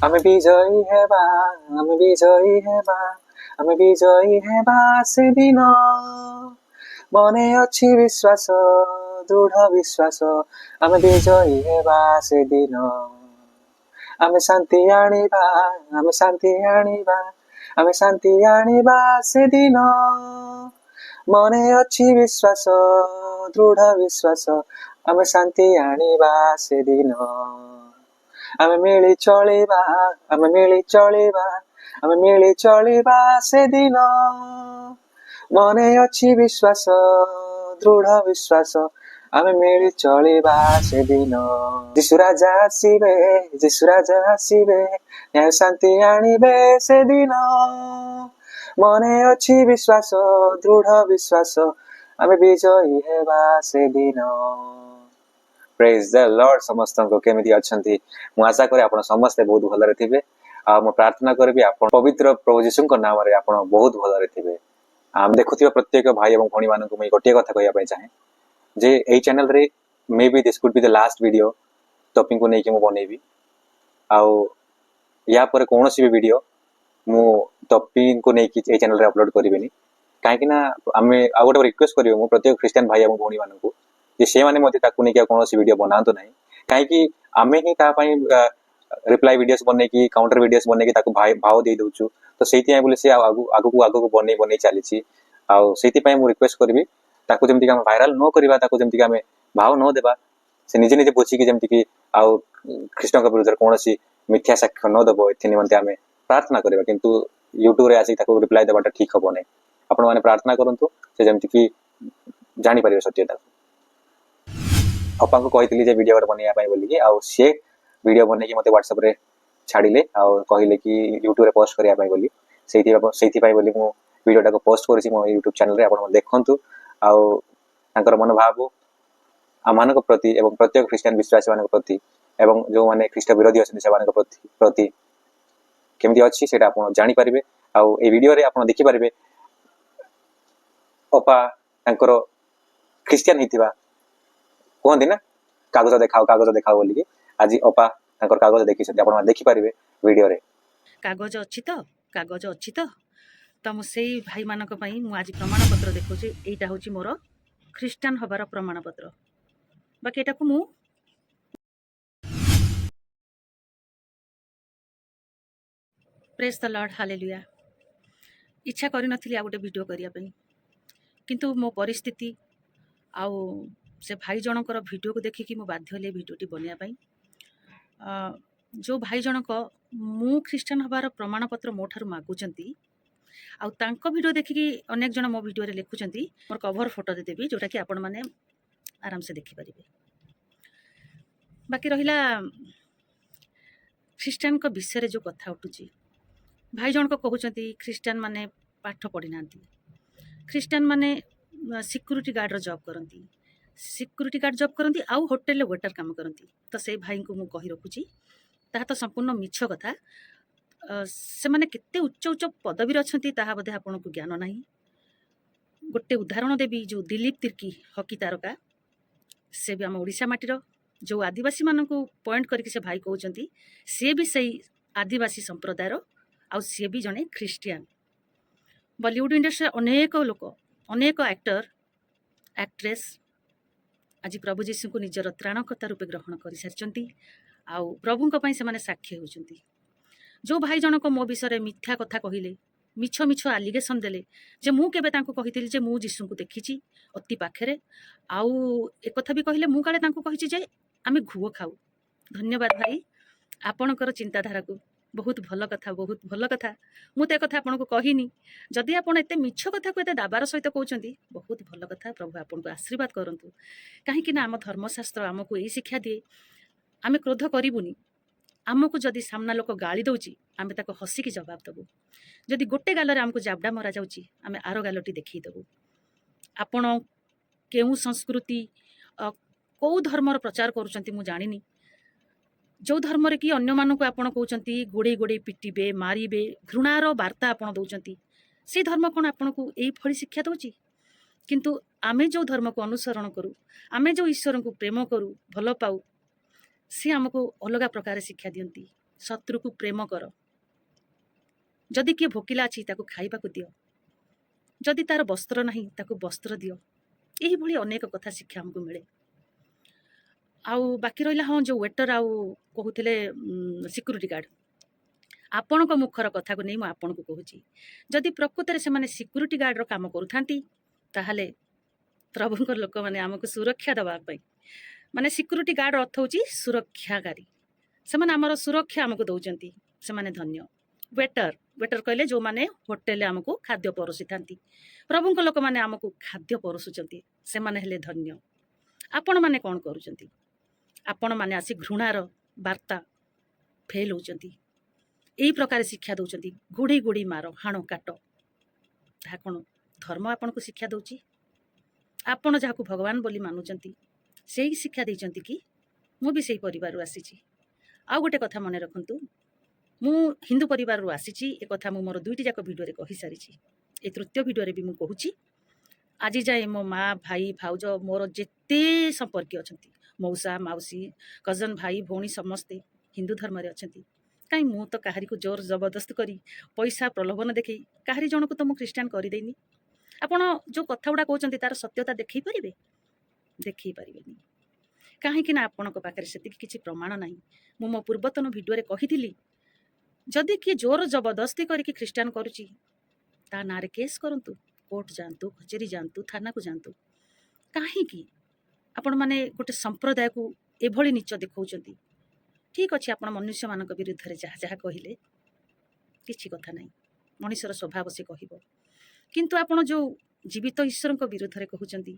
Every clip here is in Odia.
ଆମେ ବିଜୟୀ ହେବା, ଆମେ ବିଜୟୀ ହେବା, ଆମେ ବିଜୟୀ ହେବା ସେଦିନ। ମନେ ଅଛି ବିଶ୍ୱାସ, ଦୃଢ ବିଶ୍ୱାସ, ଆମେ ବିଜୟୀ ହେବା ସେଦିନ। ଆମେ ଶାନ୍ତି ଆଣିବା, ଆମେ ଶାନ୍ତି ଆଣିବା, ଆମେ ଶାନ୍ତି ଆଣିବା ସେଦିନ। ମନେ ଅଛି ବିଶ୍ୱାସ, ଦୃଢ ବିଶ୍ୱାସ, ଆମେ ଶାନ୍ତି ଆଣିବା ସେଦିନ। ଆମେ ମିଳି ଚଳିବା, ଆମେ ମିଳି ଚଳିବା, ଆମେ ମିଳି ଚଳିବା ସେଦିନ। ମନେ ଅଛି ବିଶ୍ୱାସ, ଦୃଢ ବିଶ୍ୱାସ, ଆମେ ମିଳି ଚଳିବା ସେଦିନ। ଯୀଶୁ ରାଜା ଆସିବେ, ଯୀଶୁ ରାଜା ଆସିବେ, ନ୍ୟାୟ ଶାନ୍ତି ଆଣିବେ ସେଦିନ। ମନେ ଅଛି ବିଶ୍ୱାସ, ଦୃଢ ବିଶ୍ୱାସ, ଆମେ ବିଜୟୀ ହେବା ସେଦିନ। ପ୍ରେଜ୍ ଦ ଲର୍ଡ। ସମସ୍ତଙ୍କୁ କେମିତି ଅଛନ୍ତି? ମୁଁ ଆଶା କରେ ଆପଣ ସମସ୍ତେ ବହୁତ ଭଲରେ ଥିବେ। ଆଉ ମୁଁ ପ୍ରାର୍ଥନା କରିବି ଆପଣ ପବିତ୍ର ପ୍ରଭୁ ଯୀଶୁଙ୍କ ନାମରେ ଆପଣ ବହୁତ ଭଲରେ ଥିବେ। ଆମେ ଦେଖୁଥିବା ପ୍ରତ୍ୟେକ ଭାଇ ଏବଂ ଭଉଣୀ ମାନଙ୍କୁ ମୁଁ ଗୋଟିଏ କଥା କହିବା ପାଇଁ ଚାହେଁ ଯେ ଏଇ ଚ୍ୟାନେଲରେ maybe this could be the last video ଟପିଂକୁ ନେଇକି ମୁଁ ବନେଇବି। ଆଉ ୟା ପରେ କୌଣସି ବି ଭିଡିଓ ମୁଁ ଟପିଂକୁ ନେଇକି ଏଇ ଚ୍ୟାନେଲରେ ଅପଲୋଡ କରିବିନି। କାହିଁକି ନା ଆମେ ଆଉ ଗୋଟେ ରିକ୍ୱେଷ୍ଟ କରିବୁ ମୁଁ ପ୍ରତ୍ୟେକ ଖ୍ରୀଷ୍ଟିଆନ ଭାଇ ଏବଂ ଭଉଣୀ ମାନଙ୍କୁ ଯେ ସେମାନେ ମଧ୍ୟ ତାକୁ ନେଇକି କୌଣସି ଭିଡିଓ ବନାନ୍ତୁ ନାହିଁ। କାହିଁକି ଆମେ ହିଁ ତା ପାଇଁ ରିପ୍ଲାଏ ଭିଡିଓସ୍ ବନେଇକି କାଉଣ୍ଟର ଭିଡିଓସ୍ ବନେଇକି ତାକୁ ଭାव ଦେଇ ଦଉଛୁ। ତ ସେଇଥିପାଇଁ ବୋଲି ସେ ଆଗକୁ ବନେଇ ଚାଲିଛି। ଆଉ ସେଇଥିପାଇଁ ମୁଁ ରିକ୍ୱେଷ୍ଟ କରିବି ତାକୁ ଯେମିତିକି ଆମେ ଭାଇରାଲ ନ କରିବା, ତାକୁ ଯେମିତିକି ଆମେ ଭାव ନ ଦେବା, ସେ ନିଜେ ନିଜେ ବୁଝିକି ଯେମିତିକି ଆଉ ଖ୍ରୀଷ୍ଟଙ୍କ ବିରୁଦ୍ଧରେ କୌଣସି ମିଥ୍ୟା ସାକ୍ଷ୍ୟ ନ ଦେବ, ଏଥି ନିମନ୍ତେ ଆମେ ପ୍ରାର୍ଥନା କରିବା। କିନ୍ତୁ ୟୁଟ୍ୟୁବରେ ଆସିକି ତାକୁ ରିପ୍ଲାଏ ଦେବାଟା ଠିକ ହବ ନାହିଁ। ଆପଣମାନେ ପ୍ରାର୍ଥନା କରନ୍ତୁ ସେ ଯେମିତିକି ଜାଣିପାରିବେ ସତ୍ୟତାକୁ। ଅପାଙ୍କୁ କହିଥିଲି ଯେ ଭିଡିଓ ଗୋଟେ ବନେଇବା ପାଇଁ ବୋଲିକି, ଆଉ ସିଏ ଭିଡିଓ ବନେଇକି ମୋତେ ହ୍ୱାଟ୍ସଆପରେ ଛାଡ଼ିଲେ ଆଉ କହିଲେ କି ୟୁଟ୍ୟୁବରେ ପୋଷ୍ଟ କରିବା ପାଇଁ ବୋଲି। ସେଇଥିପାଇଁ ବୋଲି ମୁଁ ଭିଡିଓଟାକୁ ପୋଷ୍ଟ କରିଛି ମୋ ୟୁଟ୍ୟୁବ ଚ୍ୟାନେଲରେ। ଆପଣ ଦେଖନ୍ତୁ ଆଉ ତାଙ୍କର ମନୋଭାବ ଆମମାନଙ୍କ ପ୍ରତି ଏବଂ ପ୍ରତ୍ୟେକ ଖ୍ରୀଷ୍ଟିଆନ ବିଶ୍ୱାସୀମାନଙ୍କ ପ୍ରତି ଏବଂ ଯେଉଁମାନେ ଖ୍ରୀଷ୍ଟ ବିରୋଧୀ ଅଛନ୍ତି ସେମାନଙ୍କ ପ୍ରତି କେମିତି ଅଛି ସେଇଟା ଆପଣ ଜାଣିପାରିବେ। ଆଉ ଏଇ ଭିଡିଓରେ ଆପଣ ଦେଖିପାରିବେ ଅପା ତାଙ୍କର ଖ୍ରୀଷ୍ଟିଆନ ହେଇଥିବା କୁହନ୍ତି ନା କାଗଜ ଦେଖାଅ ବୋଲିକି, ଆଜି ଅପା ତାଙ୍କର କାଗଜ ଦେଖିଛନ୍ତି। ଆପଣ ଦେଖିପାରିବେ ଭିଡିଓରେ। କାଗଜ ଅଛି ତ ମୁଁ ସେଇ ଭାଇମାନଙ୍କ ପାଇଁ ମୁଁ ଆଜି ପ୍ରମାଣପତ୍ର ଦେଖାଉଛି। ଏଇଟା ହେଉଛି ମୋର ଖ୍ରୀଷ୍ଟିଆନ ହବାର ପ୍ରମାଣପତ୍ର। ବାକି ଏଟାକୁ ମୁଁ ପ୍ରେଜ୍ ଦ ଲର୍ଡ, ହାଲେଲୁୟା। ଇଚ୍ଛା କରିନଥିଲି ଆଉ ଗୋଟେ ଭିଡ଼ିଓ କରିବା ପାଇଁ, କିନ୍ତୁ ମୋ ପରିସ୍ଥିତି ଆଉ ସେ ଭାଇ ଜଣଙ୍କର ଭିଡ଼ିଓକୁ ଦେଖିକି ମୁଁ ବାଧ୍ୟ ହେଲି ଭିଡ଼ିଓଟି ବନେଇବା ପାଇଁ। ଯେଉଁ ଭାଇ ଜଣକ ମୁଁ ଖ୍ରୀଷ୍ଟିଆନ ହେବାର ପ୍ରମାଣପତ୍ର ମୋ ଠାରୁ ମାଗୁଛନ୍ତି, ଆଉ ତାଙ୍କ ଭିଡ଼ିଓ ଦେଖିକି ଅନେକ ଜଣ ମୋ ଭିଡ଼ିଓରେ ଲେଖୁଛନ୍ତି। ମୋର କଭର ଫଟୋ ଦେବି ଯେଉଁଟାକି ଆପଣମାନେ ଆରାମସେ ଦେଖିପାରିବେ। ବାକି ରହିଲା ଖ୍ରୀଷ୍ଟିଆନଙ୍କ ବିଷୟରେ ଯେଉଁ କଥା ଉଠୁଛି, ଭାଇ ଜଣକ କହୁଛନ୍ତି ଖ୍ରୀଷ୍ଟିଆନ ମାନେ ପାଠ ପଢ଼ିନାହାନ୍ତି, ଖ୍ରୀଷ୍ଟିଆନ ମାନେ ସିକ୍ୟୁରିଟି ଗାର୍ଡ଼ର ଜବ୍ କରନ୍ତି ଆଉ ହୋଟେଲରେ ୱେଟର କାମ କରନ୍ତି। ତ ସେଇ ଭାଇଙ୍କୁ ମୁଁ କହି ରଖୁଛି ତାହା ତ ସମ୍ପୂର୍ଣ୍ଣ ମିଛ କଥା। ସେମାନେ କେତେ ଉଚ୍ଚ ପଦବୀରେ ଅଛନ୍ତି ତାହା ବୋଧେ ଆପଣଙ୍କୁ ଜ୍ଞାନ ନାହିଁ। ଗୋଟେ ଉଦାହରଣ ଦେବି, ଯେଉଁ ଦିଲ୍ଲୀପ ତିର୍କି ହକି ତାରକା, ସେ ବି ଆମ ଓଡ଼ିଶା ମାଟିର। ଯେଉଁ ଆଦିବାସୀମାନଙ୍କୁ ପଏଣ୍ଟ କରିକି ସେ ଭାଇ କହୁଛନ୍ତି, ସିଏ ବି ସେଇ ଆଦିବାସୀ ସମ୍ପ୍ରଦାୟର, ଆଉ ସିଏ ବି ଜଣେ ଖ୍ରୀଷ୍ଟିଆନ। ବଲିଉଡ ଇଣ୍ଡଷ୍ଟ୍ରିରେ ଅନେକ ଲୋକ, ଅନେକ ଆକ୍ଟର ଆକ୍ଟ୍ରେସ୍ ଆଜି ପ୍ରଭୁ ଯୀଶୁଙ୍କୁ ନିଜର ତ୍ରାଣକର୍ତ୍ତା ରୂପେ ଗ୍ରହଣ କରିସାରିଛନ୍ତି। ଆଉ ପ୍ରଭୁଙ୍କ ପାଇଁ ସେମାନେ ସାକ୍ଷୀ ହେଉଛନ୍ତି। ଯେଉଁ ଭାଇ ଜଣକ ମୋ ବିଷୟରେ ମିଥ୍ୟା କଥା କହିଲେ, ମିଛ ଆଲିଗେସନ ଦେଲେ ଯେ ମୁଁ କେବେ ତାଙ୍କୁ କହିଥିଲି ଯେ ମୁଁ ଯୀଶୁଙ୍କୁ ଦେଖିଛି ଅତି ପାଖରେ, ଆଉ ଏକଥା ବି କହିଲେ ମୁଁ କାଳେ ତାଙ୍କୁ କହିଛି ଯେ ଆମେ ଘୁଅ ଖାଉ। ଧନ୍ୟବାଦ ଭାଇ, ଆପଣଙ୍କର ଚିନ୍ତାଧାରାକୁ। ବହୁତ ଭଲ କଥା। ମୁଁ ତ ଏକଥା ଆପଣଙ୍କୁ କହିନି। ଯଦି ଆପଣ ଏତେ ମିଛ କଥାକୁ ଏତେ ଦାବାର ସହିତ କହୁଛନ୍ତି, ବହୁତ ଭଲ କଥା। ପ୍ରଭୁ ଆପଣଙ୍କୁ ଆଶୀର୍ବାଦ କରନ୍ତୁ। କାହିଁକି ନା ଆମ ଧର୍ମଶାସ୍ତ୍ର ଆମକୁ ଏଇ ଶିକ୍ଷା ଦିଏ, ଆମେ କ୍ରୋଧ କରିବୁନି। ଆମକୁ ଯଦି ସାମ୍ନା ଲୋକ ଗାଳି ଦେଉଛି, ଆମେ ତାକୁ ହସିକି ଜବାବ ଦେବୁ। ଯଦି ଗୋଟେ ଗାଲରେ ଆମକୁ ଜାବଡ଼ା ମରାଯାଉଛି, ଆମେ ଆର ଗାଲଟି ଦେଖେଇ ଦେବୁ। ଆପଣ କେଉଁ ସଂସ୍କୃତି, କେଉଁ ଧର୍ମର ପ୍ରଚାର କରୁଛନ୍ତି ମୁଁ ଜାଣିନି। ଯେଉଁ ଧର୍ମରେ କି ଅନ୍ୟମାନଙ୍କୁ ଆପଣ କହୁଛନ୍ତି ଗୋଡ଼େଇ ପିଟିବେ, ମାରିବେ, ଘୃଣାର ବାର୍ତ୍ତା ଆପଣ ଦେଉଛନ୍ତି, ସେଇ ଧର୍ମ କ'ଣ ଆପଣଙ୍କୁ ଏଇଭଳି ଶିକ୍ଷା ଦେଉଛି? କିନ୍ତୁ ଆମେ ଯେଉଁ ଧର୍ମକୁ ଅନୁସରଣ କରୁ, ଆମେ ଯେଉଁ ଈଶ୍ୱରଙ୍କୁ ପ୍ରେମ କରୁ, ଭଲ ପାଉ, ସେ ଆମକୁ ଅଲଗା ପ୍ରକାର ଶିକ୍ଷା ଦିଅନ୍ତି। शत्रु को प्रेम कर, जदि किए भोकिला अछि ताको खाइबाकू दियो, जदि तार वस्त्र नहीं ताको वस्त्र दियो। यही भली अनेक कथा शिक्षा हमको मिले। आउ बाकी रहिला हाँ जो वेटर आउ कहूथिले सिक्यूरीटी गार्ड, आपणक मुखर कथा को नहीं मु आपन को कहूची, जदि प्रकृत रे से माने सिक्यूरीटी गार्ड रो काम करूथांती ताहाले प्रभुंकर लोक माने हमको सुरक्षा दबा पई, माने सिक्यूरीटी गार्ड अर्थ होची सुरक्षाकारी, से माने हमर सुरक्षा हमको दउचंती, से माने धन्य। वेटर, वेटर कहले जो माने होटल हमको खाद्य परोसी थांती, प्रभुंकर लोक माने हमको खाद्य परोसुचंती, से माने हेले धन्य। आपण माने कोन करूचंती? आपण माने आसी घृणार वार्ता फेल होचंती, एई प्रकार शिक्षा दउचंती, गुड़ी गुड़ी मारो हाणो काटो, ता कोन धर्म आपण को शिक्षा दउची? आपण जाहाकू भगवान बोली मानुचंती सेही शिक्षा देइचंती कि मु भी सेही परिवार आसीची। आ गोटे कथा मने रखंतु, मु हिंदू परिवार आसीची, ए कथा मु मोर दुईटी जाक वीडियो रे कहि सारिची, ए तृतीय वीडियो रे भी मु कहूची। आज जाए मो माँ भाई भाउज मोर जेते संपर्क अछंती, मौसा माउसी कजन भाई भौणी समस्ते हिंदू धर्म रे अछंती। कहीं मु तो काहारी को जोर जबरदस्त करी पैसा प्रलोभन देखी काहारी जनक तो मु क्रिस्टियन कर देनी। आपण जो कथा गुड़ा कहते तार सत्यता देखई पारे देखई पारे कहीं आपण पाखे से किसी प्रमाण ना। मु मो पूर्वतन वीडियो रे कही जदि किए जोर जबरदस्ती करके क्रिस्टियन करुची ता ना रे केस करंतु, कोर्ट जातु, कचेरी जातु, थाना को जातु। कहीं आपण माने गोटे संप्रदाय को एभली नीच देखौचंती। ठीक अच्छे आपण मनुष्य मान विरुद्ध में जहाँ जहाँ कहले किसी कथा ना, मनुष्यर स्वभाव से कहब, किंतु आपण जो जीवित ईश्वर विरुद्ध में कहते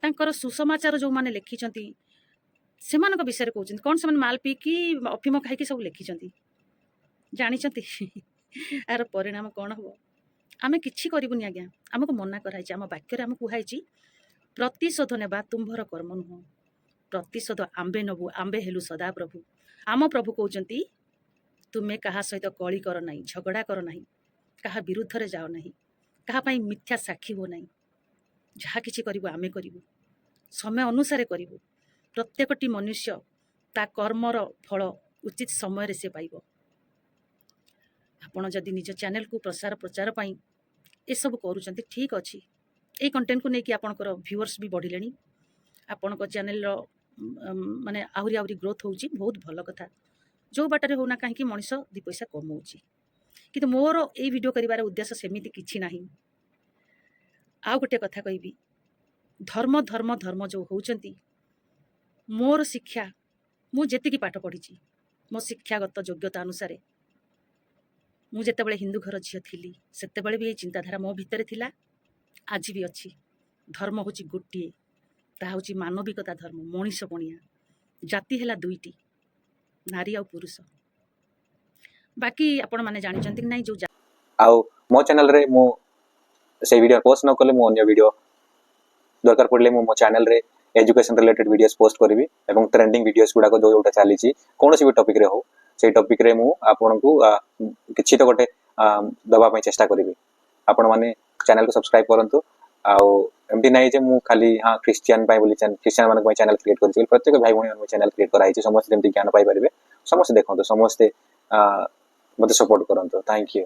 तांकर सुसमाचार जो माने लिखिंट से विषय कहते कौन से माल पीकी अफिम खाई सब लिखिं जानते यार परिणाम कौन हम? आम कि करूनी आज्ञा, आमको मना कराई, आम वाक्य आम कहुई प्रतिशोध नेबा तुम्भर कर्म नुह, प्रतिशोध आंबे नबु आंबे हेलु सदा प्रभु। आम प्रभु कहते तुम्हें क्या सहित कली कर ना, झगड़ा कर ना, क्या विरुद्ध रे जाओ ना, क्या मिथ्या साक्षी हो ना, जहाँ किसी करूँ आमे करूँ समय अनुसार करूँ। प्रत्येकटी मनुष्य ता कर्मर फल उचित समय से पाइब। आपण जदि निज चैनल को प्रसार प्रचार पाई ए सब करूचंती ठीक अच्छी, ये कंटेंट को लेकिन आपणकर व्यूअर्स भी बढ़िले, आपण चैनल माने आहरी आहरी ग्रोथ होउची, बहुत भल कथा। जो बाटर होना कहीं मनीष दी पैसा कमाऊँगी, कि मोर ये वीडियो करिवार उद्देश्य सेमिति किछि नाही। आ गोटे कथा कहबी, धर्म धर्म धर्म जो होउचंती, मोर शिक्षा मु जेतिकी पाठ पढ़ी मो शिक्षागत योग्यता अनुसार मु जेतेबेले हिंदू घर झियो थिली सेतेबेले भी ये चिंताधारा मो भितर थिला, आज भी अच्छी। धर्म होची गोटिए, ता होची मानविकता धर्म, मनीष बनिया। जाति हैला दुईटी, नारी आ पुरुष। बाकी आपण माने जानि चंती कि नाही जो आउ मो चैनल रे मो से वीडियो पोस्ट न कले मो अन्य वीडियो दरकार पड़ले मो चैनल रे एजुकेशन रिलेटेड वीडियोस पोस्ट करी एवं ट्रेंडिंग वीडियोस गुडा जो जोटा चली कौन सी भी टॉपिक रे हो से टॉपिक रे मु आपन को किछि तो गोटे दबा पई चेष्टा करी। आपण माने चैनल को सब्सक्राइब करंतु। आउ एमती नहीं जे मु खाली हाँ क्रिश्चियन पाई बोली क्रिश्चियन मानक चैनल क्रिएट करछि, प्रत्येक भाई भौणी चैनल क्रिएट कराई छै, समस्त जेमती ज्ञान पाई परिबे, समस्त देखंतु, समस्त मते सपोर्ट करंतु। Thank you.